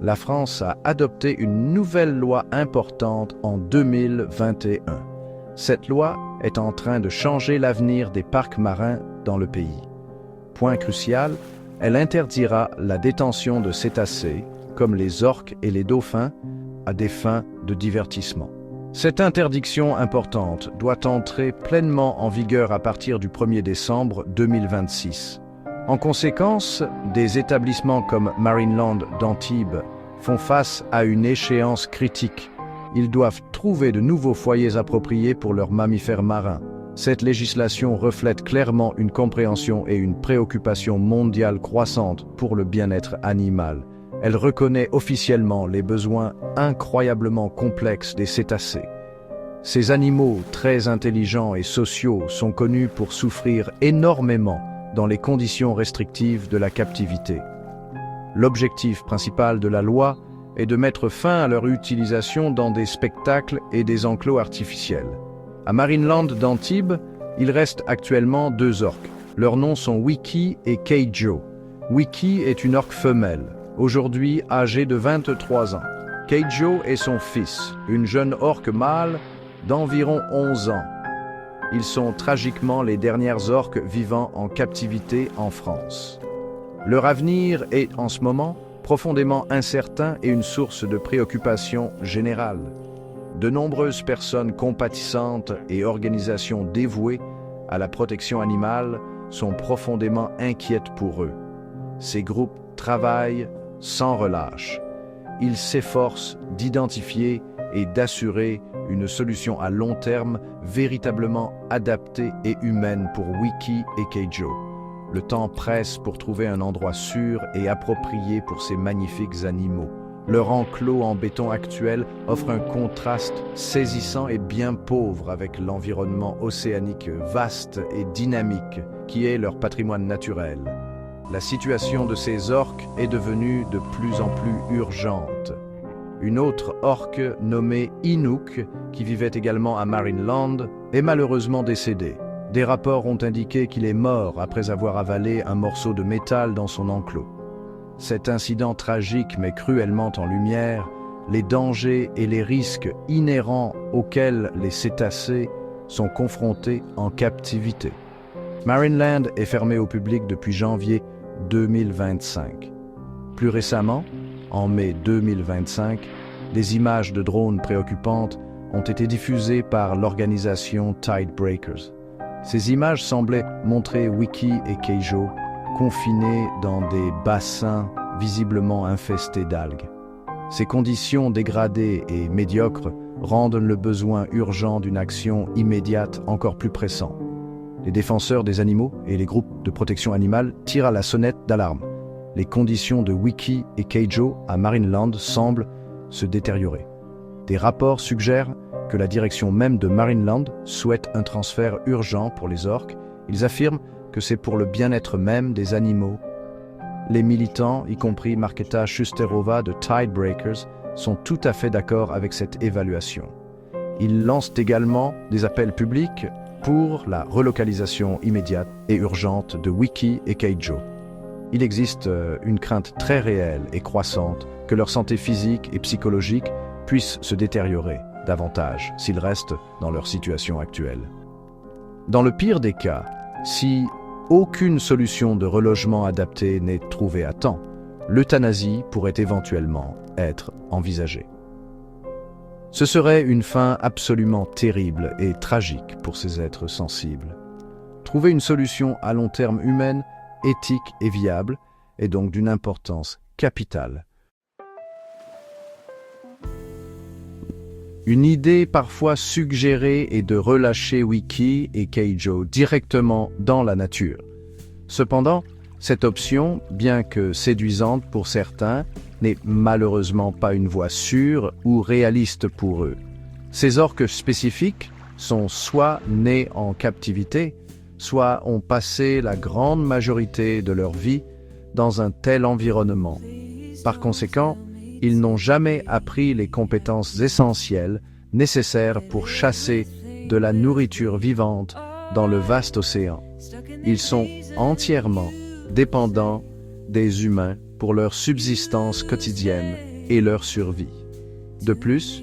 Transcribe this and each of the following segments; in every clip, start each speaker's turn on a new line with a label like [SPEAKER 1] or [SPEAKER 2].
[SPEAKER 1] la France a adopté une nouvelle loi importante en 2021. Cette loi est en train de changer l'avenir des parcs marins dans le pays. Point crucial, elle interdira la détention de cétacés, comme les orques et les dauphins, à des fins de divertissement. Cette interdiction importante doit entrer pleinement en vigueur à partir du 1er décembre 2026. En conséquence, des établissements comme Marineland d'Antibes font face à une échéance critique. Ils doivent trouver de nouveaux foyers appropriés pour leurs mammifères marins. Cette législation reflète clairement une compréhension et une préoccupation mondiale croissante pour le bien-être animal. Elle reconnaît officiellement les besoins incroyablement complexes des cétacés. Ces animaux très intelligents et sociaux sont connus pour souffrir énormément dans les conditions restrictives de la captivité. L'objectif principal de la loi est de mettre fin à leur utilisation dans des spectacles et des enclos artificiels. À Marineland d'Antibes, il reste actuellement 2 orques. Leurs noms sont Wiki et Keijo. Wiki est une orque femelle, aujourd'hui âgée de 23 ans. Keijo est son fils, une jeune orque mâle d'environ 11 ans. Ils sont tragiquement les dernières orques vivant en captivité en France. Leur avenir est, en ce moment, profondément incertain et une source de préoccupation générale. De nombreuses personnes compatissantes et organisations dévouées à la protection animale sont profondément inquiètes pour eux. Ces groupes travaillent sans relâche. Ils s'efforcent d'identifier et d'assurer une solution à long terme véritablement adaptée et humaine pour Wiki et Keijo. Le temps presse pour trouver un endroit sûr et approprié pour ces magnifiques animaux. Leur enclos en béton actuel offre un contraste saisissant et bien pauvre avec l'environnement océanique vaste et dynamique qui est leur patrimoine naturel. La situation de ces orques est devenue de plus en plus urgente. Une autre orque nommée Inuk, qui vivait également à Marineland, est malheureusement décédée. Des rapports ont indiqué qu'il est mort après avoir avalé un morceau de métal dans son enclos. Cet incident tragique met cruellement en lumière les dangers et les risques inhérents auxquels les cétacés sont confrontés en captivité. Marineland est fermé au public depuis janvier 2025. Plus récemment, en mai 2025, des images de drones préoccupantes ont été diffusées par l'organisation Tidebreakers. Ces images semblaient montrer Wiki et Keijo confinés dans des bassins visiblement infestés d'algues. Ces conditions dégradées et médiocres rendent le besoin urgent d'une action immédiate encore plus pressant. Les défenseurs des animaux et les groupes de protection animale tirent à la sonnette d'alarme. Les conditions de Wiki et Keijo à Marineland semblent se détériorer. Des rapports suggèrent que la direction même de Marineland souhaite un transfert urgent pour les orques. Ils affirment que c'est pour le bien-être même des animaux. Les militants, y compris Markéta Shusterova de Tidebreakers, sont tout à fait d'accord avec cette évaluation. Ils lancent également des appels publics pour la relocalisation immédiate et urgente de Wiki et Keijo. Il existe une crainte très réelle et croissante que leur santé physique et psychologique puisse se détériorer davantage s'ils restent dans leur situation actuelle. Dans le pire des cas, si aucune solution de relogement adaptée n'est trouvée à temps, l'euthanasie pourrait éventuellement être envisagée. Ce serait une fin absolument terrible et tragique pour ces êtres sensibles. Trouver une solution à long terme humaine, éthique et viable est donc d'une importance capitale. Une idée parfois suggérée est de relâcher Wiki et Keijo directement dans la nature. Cependant, cette option, bien que séduisante pour certains, n'est malheureusement pas une voie sûre ou réaliste pour eux. Ces orques spécifiques sont soit nés en captivité, soit ont passé la grande majorité de leur vie dans un tel environnement. Par conséquent, ils n'ont jamais appris les compétences essentielles nécessaires pour chasser de la nourriture vivante dans le vaste océan. Ils sont entièrement dépendants des humains pour leur subsistance quotidienne et leur survie. De plus,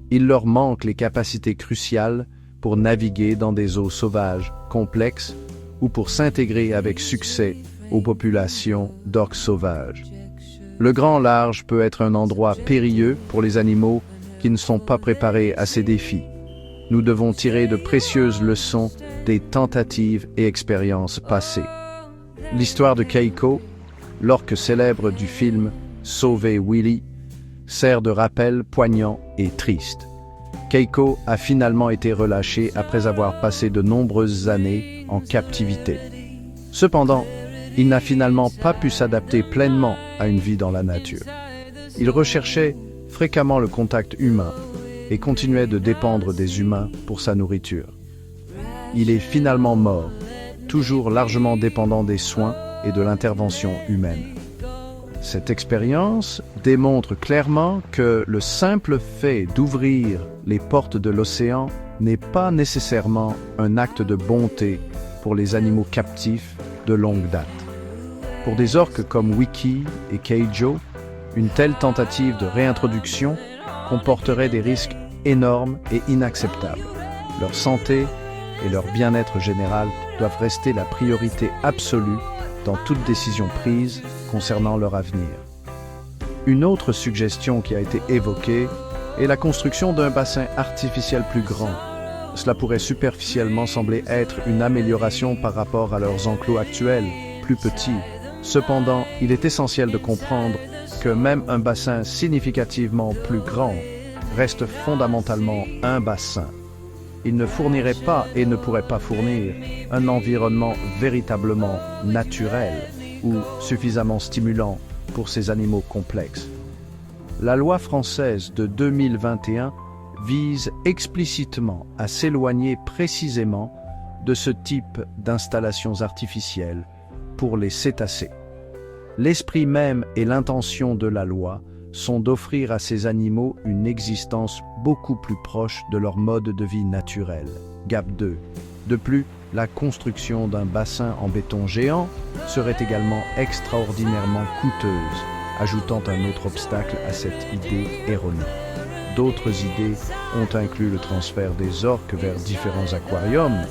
[SPEAKER 1] il leur manque les capacités cruciales pour naviguer dans des eaux sauvages, complexes, ou pour s'intégrer avec succès aux populations d'orques sauvages. Le grand large peut être un endroit périlleux pour les animaux qui ne sont pas préparés à ces défis. Nous devons tirer de précieuses leçons des tentatives et expériences passées. L'histoire de Keiko, l'orque célèbre du film Sauver Willy, sert de rappel poignant et triste. Keiko a finalement été relâché après avoir passé de nombreuses années en captivité. Cependant, il n'a finalement pas pu s'adapter pleinement à une vie dans la nature. Il recherchait fréquemment le contact humain et continuait de dépendre des humains pour sa nourriture. Il est finalement mort, toujours largement dépendant des soins et de l'intervention humaine. Cette expérience démontre clairement que le simple fait d'ouvrir les portes de l'océan n'est pas nécessairement un acte de bonté pour les animaux captifs de longue date. Pour des orques comme Wiki et Keijo, une telle tentative de réintroduction comporterait des risques énormes et inacceptables. Leur santé et leur bien-être général doivent rester la priorité absolue dans toute décision prise concernant leur avenir. Une autre suggestion qui a été évoquée est la construction d'un bassin artificiel plus grand. Cela pourrait superficiellement sembler être une amélioration par rapport à leurs enclos actuels, plus petits. Cependant, il est essentiel de comprendre que même un bassin significativement plus grand reste fondamentalement un bassin. Il ne fournirait pas et ne pourrait pas fournir un environnement véritablement naturel ou suffisamment stimulant pour ces animaux complexes. La loi française de 2021 vise explicitement à s'éloigner précisément de ce type d'installations artificielles pour les cétacés. L'esprit même et l'intention de la loi sont d'offrir à ces animaux une existence beaucoup plus proche de leur mode de vie naturel. GAP 2. De plus, la construction d'un bassin en béton géant serait également extraordinairement coûteuse, ajoutant un autre obstacle à cette idée erronée. D'autres idées ont inclus le transfert des orques vers différents aquariums,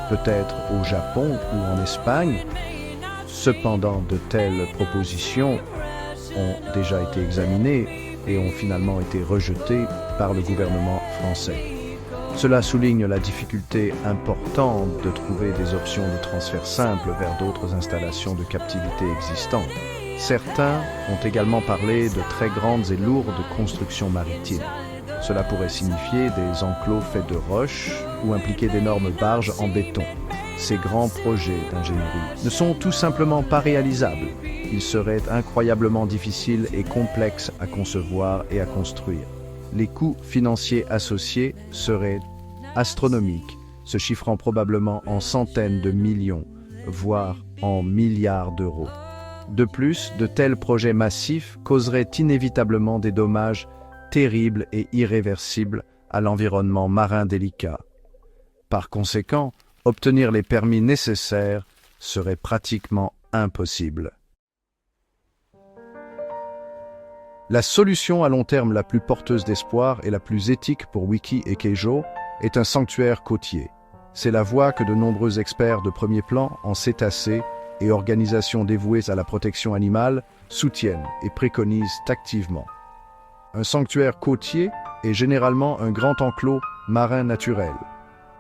[SPEAKER 1] peut-être au Japon ou en Espagne. Cependant, de telles propositions ont déjà été examinées et ont finalement été rejetées par le gouvernement français. Cela souligne la difficulté importante de trouver des options de transfert simples vers d'autres installations de captivité existantes. Certains ont également parlé de très grandes et lourdes constructions maritimes. Cela pourrait signifier des enclos faits de roches ou impliquer d'énormes barges en béton. Ces grands projets d'ingénierie ne sont tout simplement pas réalisables. Ils seraient incroyablement difficiles et complexes à concevoir et à construire. Les coûts financiers associés seraient astronomiques, se chiffrant probablement en centaines de millions, voire en milliards d'euros. De plus, de tels projets massifs causeraient inévitablement des dommages terribles et irréversibles à l'environnement marin délicat. Par conséquent, obtenir les permis nécessaires serait pratiquement impossible. La solution à long terme la plus porteuse d'espoir et la plus éthique pour Wiki et Keijo est un sanctuaire côtier. C'est la voie que de nombreux experts de premier plan en cétacés et organisations dévouées à la protection animale soutiennent et préconisent activement. Un sanctuaire côtier est généralement un grand enclos marin naturel.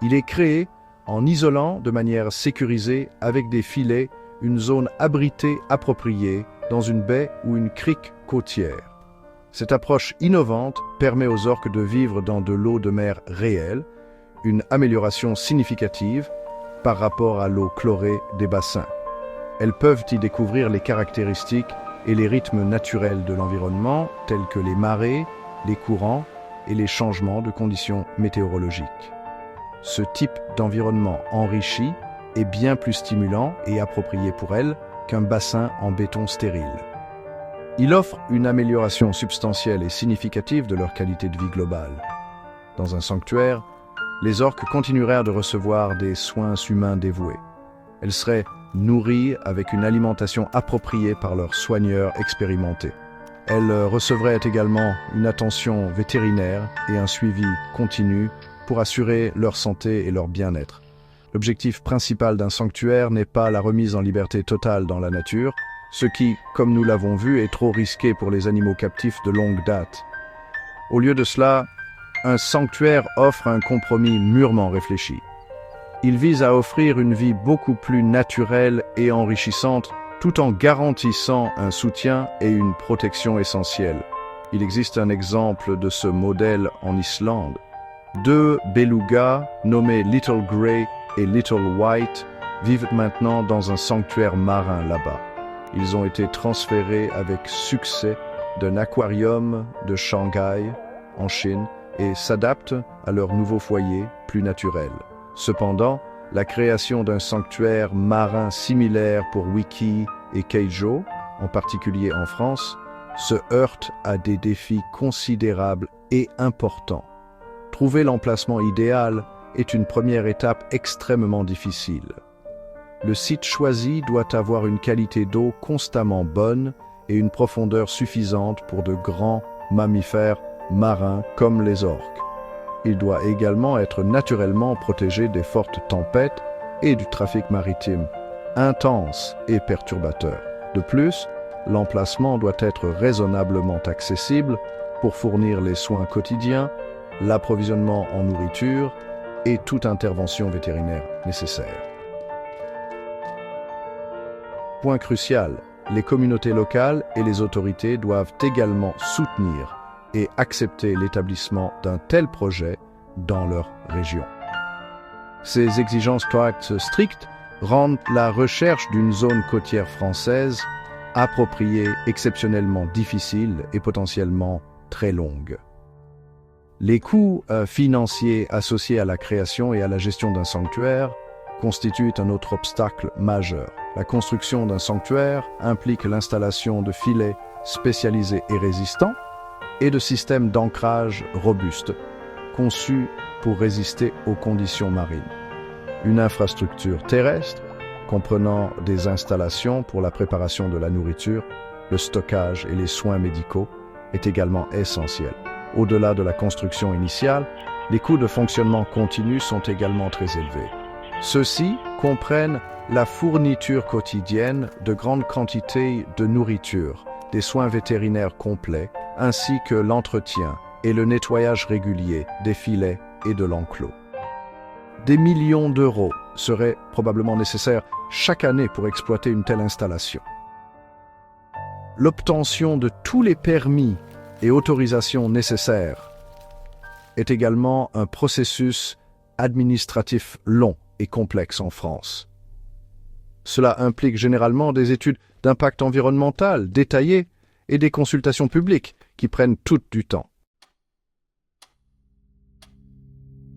[SPEAKER 1] Il est créé en isolant de manière sécurisée avec des filets une zone abritée appropriée dans une baie ou une crique côtière. Cette approche innovante permet aux orques de vivre dans de l'eau de mer réelle, une amélioration significative par rapport à l'eau chlorée des bassins. Elles peuvent y découvrir les caractéristiques et les rythmes naturels de l'environnement, tels que les marées, les courants et les changements de conditions météorologiques. Ce type d'environnement enrichi est bien plus stimulant et approprié pour elles qu'un bassin en béton stérile. Il offre une amélioration substantielle et significative de leur qualité de vie globale. Dans un sanctuaire, les orques continueraient de recevoir des soins humains dévoués. Elles seraient nourries avec une alimentation appropriée par leurs soigneurs expérimentés. Elles recevraient également une attention vétérinaire et un suivi continu pour assurer leur santé et leur bien-être. L'objectif principal d'un sanctuaire n'est pas la remise en liberté totale dans la nature, ce qui, comme nous l'avons vu, est trop risqué pour les animaux captifs de longue date. Au lieu de cela, un sanctuaire offre un compromis mûrement réfléchi. Il vise à offrir une vie beaucoup plus naturelle et enrichissante, tout en garantissant un soutien et une protection essentielle. Il existe un exemple de ce modèle en Islande. 2 belugas, nommés Little Grey et Little White, vivent maintenant dans un sanctuaire marin là-bas. Ils ont été transférés avec succès d'un aquarium de Shanghai, en Chine, et s'adaptent à leur nouveau foyer plus naturel. Cependant, la création d'un sanctuaire marin similaire pour Wiki et Keijo, en particulier en France, se heurte à des défis considérables et importants. Trouver l'emplacement idéal est une première étape extrêmement difficile. Le site choisi doit avoir une qualité d'eau constamment bonne et une profondeur suffisante pour de grands mammifères marins comme les orques. Il doit également être naturellement protégé des fortes tempêtes et du trafic maritime intense et perturbateur. De plus, l'emplacement doit être raisonnablement accessible pour fournir les soins quotidiens, l'approvisionnement en nourriture et toute intervention vétérinaire nécessaire. Point crucial, les communautés locales et les autorités doivent également soutenir et accepter l'établissement d'un tel projet dans leur région. Ces exigences strictes rendent la recherche d'une zone côtière française appropriée exceptionnellement difficile et potentiellement très longue. Les coûts financiers associés à la création et à la gestion d'un sanctuaire constituent un autre obstacle majeur. La construction d'un sanctuaire implique l'installation de filets spécialisés et résistants et de systèmes d'ancrage robustes, conçus pour résister aux conditions marines. Une infrastructure terrestre, comprenant des installations pour la préparation de la nourriture, le stockage et les soins médicaux, est également essentielle. Au-delà de la construction initiale, les coûts de fonctionnement continu sont également très élevés. Ceux-ci comprennent la fourniture quotidienne de grandes quantités de nourriture, des soins vétérinaires complets, ainsi que l'entretien et le nettoyage régulier des filets et de l'enclos. Des millions d'euros seraient probablement nécessaires chaque année pour exploiter une telle installation. L'obtention de tous les permis et autorisations nécessaires est également un processus administratif long et complexe en France. Cela implique généralement des études d'impact environnemental détaillées et des consultations publiques qui prennent toutes du temps.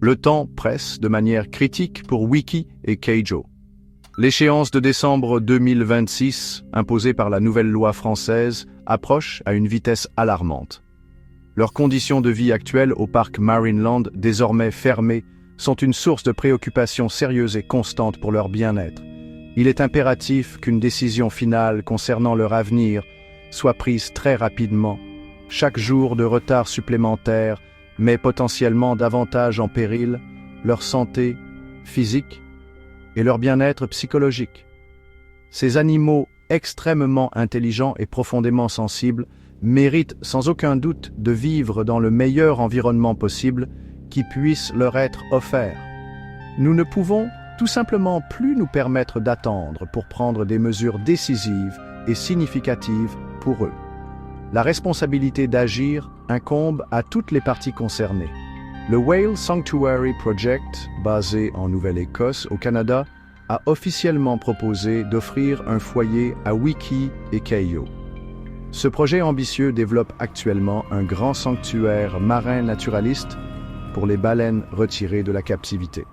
[SPEAKER 1] Le temps presse de manière critique pour Wiki et Keijo. L'échéance de décembre 2026, imposée par la nouvelle loi française, approche à une vitesse alarmante. Leurs conditions de vie actuelles au parc Marineland, désormais fermé, sont une source de préoccupation sérieuse et constante pour leur bien-être. Il est impératif qu'une décision finale concernant leur avenir soit prise très rapidement. Chaque jour de retard supplémentaire met potentiellement davantage en péril leur santé physique et leur bien-être psychologique. Ces animaux extrêmement intelligents et profondément sensibles méritent sans aucun doute de vivre dans le meilleur environnement possible qui puisse leur être offert. Nous ne pouvons tout simplement plus nous permettre d'attendre pour prendre des mesures décisives et significatives pour eux. La responsabilité d'agir incombe à toutes les parties concernées. Le Whale Sanctuary Project, basé en Nouvelle-Écosse, au Canada, a officiellement proposé d'offrir un foyer à Wiki et Keijo. Ce projet ambitieux développe actuellement un grand sanctuaire marin naturaliste pour les baleines retirées de la captivité.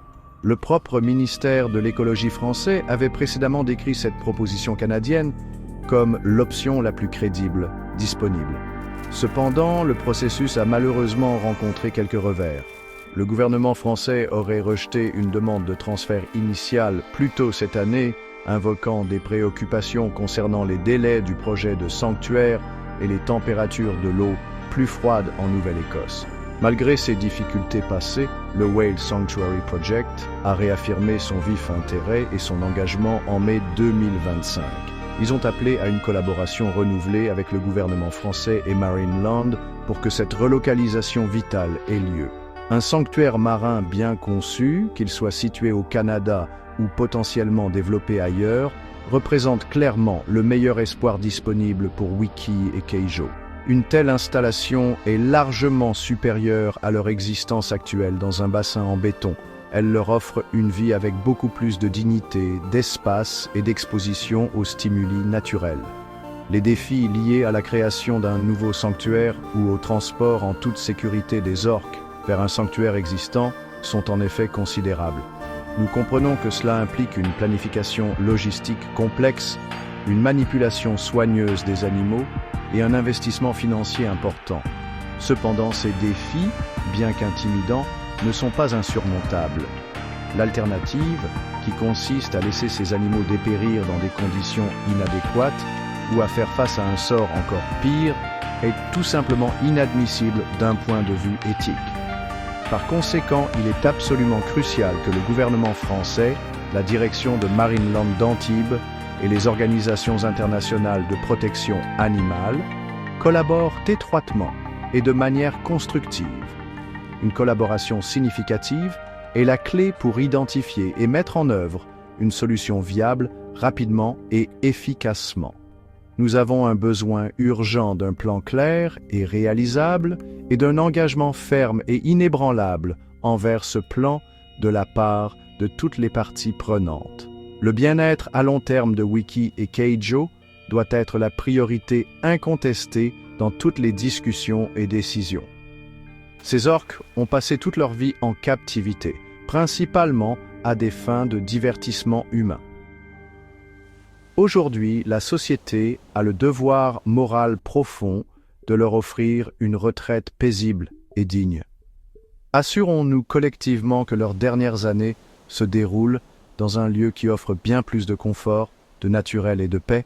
[SPEAKER 1] Le propre ministère de l'écologie français avait précédemment décrit cette proposition canadienne comme l'option la plus crédible disponible. Cependant, le processus a malheureusement rencontré quelques revers. Le gouvernement français aurait rejeté une demande de transfert initiale plus tôt cette année, invoquant des préoccupations concernant les délais du projet de sanctuaire et les températures de l'eau plus froides en Nouvelle-Écosse. Malgré ces difficultés passées, le Whale Sanctuary Project a réaffirmé son vif intérêt et son engagement en mai 2025. Ils ont appelé à une collaboration renouvelée avec le gouvernement français et Marineland pour que cette relocalisation vitale ait lieu. Un sanctuaire marin bien conçu, qu'il soit situé au Canada ou potentiellement développé ailleurs, représente clairement le meilleur espoir disponible pour Wiki et Keijo. Une telle installation est largement supérieure à leur existence actuelle dans un bassin en béton. Elle leur offre une vie avec beaucoup plus de dignité, d'espace et d'exposition aux stimuli naturels. Les défis liés à la création d'un nouveau sanctuaire ou au transport en toute sécurité des orques vers un sanctuaire existant sont en effet considérables. Nous comprenons que cela implique une planification logistique complexe, une manipulation soigneuse des animaux et un investissement financier important. Cependant, ces défis, bien qu'intimidants, ne sont pas insurmontables. L'alternative, qui consiste à laisser ces animaux dépérir dans des conditions inadéquates ou à faire face à un sort encore pire, est tout simplement inadmissible d'un point de vue éthique. Par conséquent, il est absolument crucial que le gouvernement français, la direction de Marineland d'Antibes et les organisations internationales de protection animale collaborent étroitement et de manière constructive. Une collaboration significative est la clé pour identifier et mettre en œuvre une solution viable rapidement et efficacement. Nous avons un besoin urgent d'un plan clair et réalisable et d'un engagement ferme et inébranlable envers ce plan de la part de toutes les parties prenantes. Le bien-être à long terme de Wiki et Keijo doit être la priorité incontestée dans toutes les discussions et décisions. Ces orques ont passé toute leur vie en captivité, principalement à des fins de divertissement humain. Aujourd'hui, la société a le devoir moral profond de leur offrir une retraite paisible et digne. Assurons-nous collectivement que leurs dernières années se déroulent dans un lieu qui offre bien plus de confort, de naturel et de paix,